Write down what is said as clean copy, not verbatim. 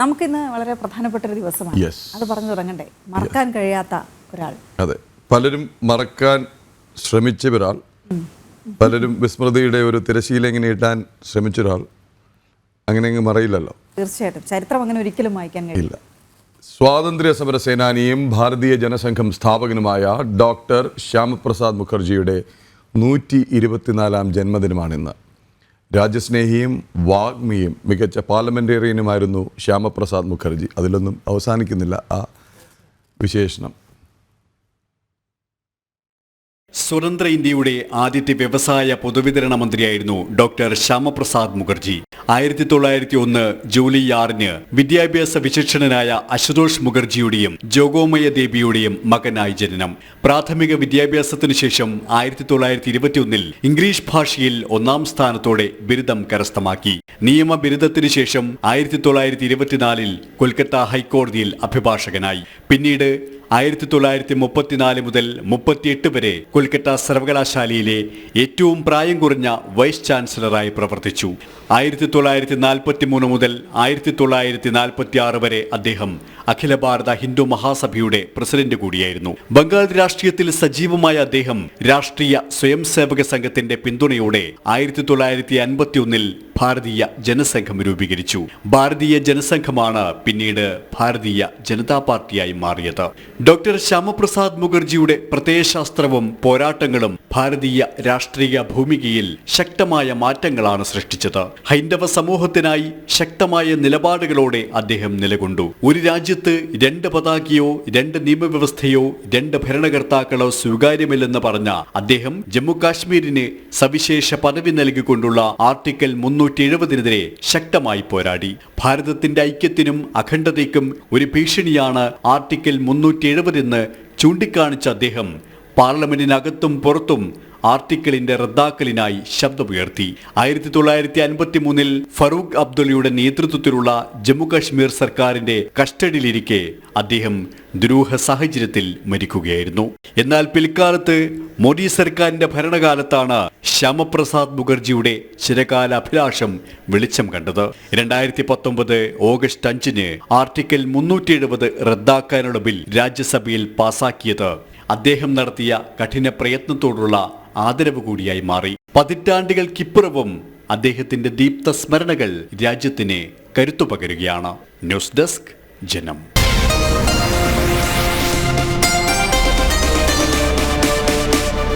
നമുക്കിന്ന് വളരെ പ്രധാനപ്പെട്ട ഒരു ദിവസമാണ്. അത് പറഞ്ഞു തുടങ്ങണ്ടേ? മറക്കാൻ കഴിയാത്ത ഒരാൾ. അതെ, പലരും മറക്കാൻ ശ്രമിച്ച ഒരാൾ, പലരും വിസ്മൃതിയുടെ ഒരു തിരശീല ഇങ്ങനെ ഇട്ടാൻ ശ്രമിച്ചൊരാൾ, അങ്ങനെ അങ്ങ് മറയില്ലല്ലോ. തീർച്ചയായിട്ടും ചരിത്രം അങ്ങനെ ഒരിക്കലും വായിക്കാൻ കഴിയില്ല. സ്വാതന്ത്ര്യ സമര സേനാനിയും ഭാരതീയ ജനസംഘം സ്ഥാപകനുമായ ഡോക്ടർ ശ്യാമപ്രസാദ് മുഖർജിയുടെ 124-ാം ജന്മദിനമാണിന്ന്. രാജ്യസ്നേഹിയും വാഗ്മിയും മികച്ച പാർലമെന്റേറിയനുമായിരുന്നു ശ്യാമപ്രസാദ് മുഖർജി. അതിലൊന്നും അവസാനിക്കുന്നില്ല ആ വിശേഷണം. സ്വതന്ത്ര ഇന്ത്യയുടെ ആദ്യത്തെ വ്യവസായ പൊതുവിതരണ മന്ത്രിയായിരുന്നു ഡോക്ടർ ശ്യാമപ്രസാദ് മുഖർജി. 1901 ജൂലൈ 6 വിദ്യാഭ്യാസ വിചക്ഷണനായ അശുതോഷ് മുഖർജിയുടെയും ജോഗോമയ ദേവിയുടെയും മകനായി ജനനം. പ്രാഥമിക വിദ്യാഭ്യാസത്തിനു ശേഷം 1921 ഇംഗ്ലീഷ് ഭാഷയിൽ 1-ാം സ്ഥാനത്തോടെ ബിരുദം കരസ്ഥമാക്കി. നിയമ ബിരുദത്തിനു ശേഷം 1924 കൊൽക്കത്ത ഹൈക്കോടതിയിൽ അഭിഭാഷകനായി. പിന്നീട് 1934 മുതൽ 38 വരെ കൊൽക്കത്ത സർവകലാശാലയിലെ ഏറ്റവും പ്രായം കുറഞ്ഞ വൈസ് ചാൻസലറായി പ്രവർത്തിച്ചു. 1943 മുതൽ 1946 വരെ അദ്ദേഹം അഖില ഭാരത ഹിന്ദു മഹാസഭയുടെ പ്രസിഡന്റ് കൂടിയായിരുന്നു. ബംഗാൾ രാഷ്ട്രീയത്തിൽ സജീവമായ അദ്ദേഹം രാഷ്ട്രീയ സ്വയം സേവക സംഘത്തിന്റെ പിന്തുണയോടെ 1951 ഭാരതീയ ജനസംഘം രൂപീകരിച്ചു. ഭാരതീയ ജനസംഘമാണ് പിന്നീട് ഭാരതീയ ജനതാ പാർട്ടിയായി മാറിയത്. ഡോക്ടർ ശ്യാമപ്രസാദ് മുഖർജിയുടെ പ്രത്യയശാസ്ത്രവും പോരാട്ടങ്ങളും ഭാരതീയ രാഷ്ട്രീയ ഭൂമികയിൽ ശക്തമായ മാറ്റങ്ങളാണ് സൃഷ്ടിച്ചത്. ഹൈന്ദവ സമൂഹത്തിനായി ശക്തമായ നിലപാടുകളോടെ അദ്ദേഹം നിലകൊണ്ടു. ഒരു രാജ്യത്ത് 2 പതാകയോ 2 നിയമവ്യവസ്ഥയോ 2 ഭരണകർത്താക്കളോ സ്വീകാര്യമില്ലെന്ന് പറഞ്ഞ അദ്ദേഹം ജമ്മു കാശ്മീരിന് സവിശേഷ പദവി നൽകിക്കൊണ്ടുള്ള ആർട്ടിക്കിൾ 370-നെതിരെ ശക്തമായി പോരാടി. ഭാരതത്തിന്റെ ഐക്യത്തിനും അഖണ്ഡതയ്ക്കും ഒരു ഭീഷണിയാണ് ആർട്ടിക്കിൾ 370 എന്ന് ചൂണ്ടിക്കാണിച്ച അദ്ദേഹം പാർലമെന്റിനകത്തും പുറത്തും ആർട്ടിക്കിളിന്റെ റദ്ദാക്കലിനായി ശബ്ദമുയർത്തി. 1953 ഫറൂഖ് അബ്ദുള്ളയുടെ നേതൃത്വത്തിലുള്ള ജമ്മു കാശ്മീർ സർക്കാരിന്റെ കസ്റ്റഡിയിലിരിക്കെ അദ്ദേഹം ദുരൂഹ സാഹചര്യത്തിൽ മരിക്കുകയായിരുന്നു. എന്നാൽ പിൽക്കാലത്ത് മോദി സർക്കാരിന്റെ ഭരണകാലത്താണ് ശ്യാമപ്രസാദ് മുഖർജിയുടെ ചിരകാല അഭിലാഷം വെളിച്ചം കണ്ടത്. 2019 ഓഗസ്റ്റ് 5 ആർട്ടിക്കിൾ 370 റദ്ദാക്കാനുള്ള ബിൽ രാജ്യസഭയിൽ പാസാക്കിയത് അദ്ദേഹം നടത്തിയ കഠിന പ്രയത്നത്തോടുള്ള ആദരവ് കൂടിയായി മാറി. പതിറ്റാണ്ടുകൾക്കിപ്പുറവും അദ്ദേഹത്തിന്റെ ദീപ്ത സ്മരണകൾ രാജ്യത്തിന് കരുത്തു പകരുകയാണ്. ന്യൂസ് ഡെസ്ക് ജനം.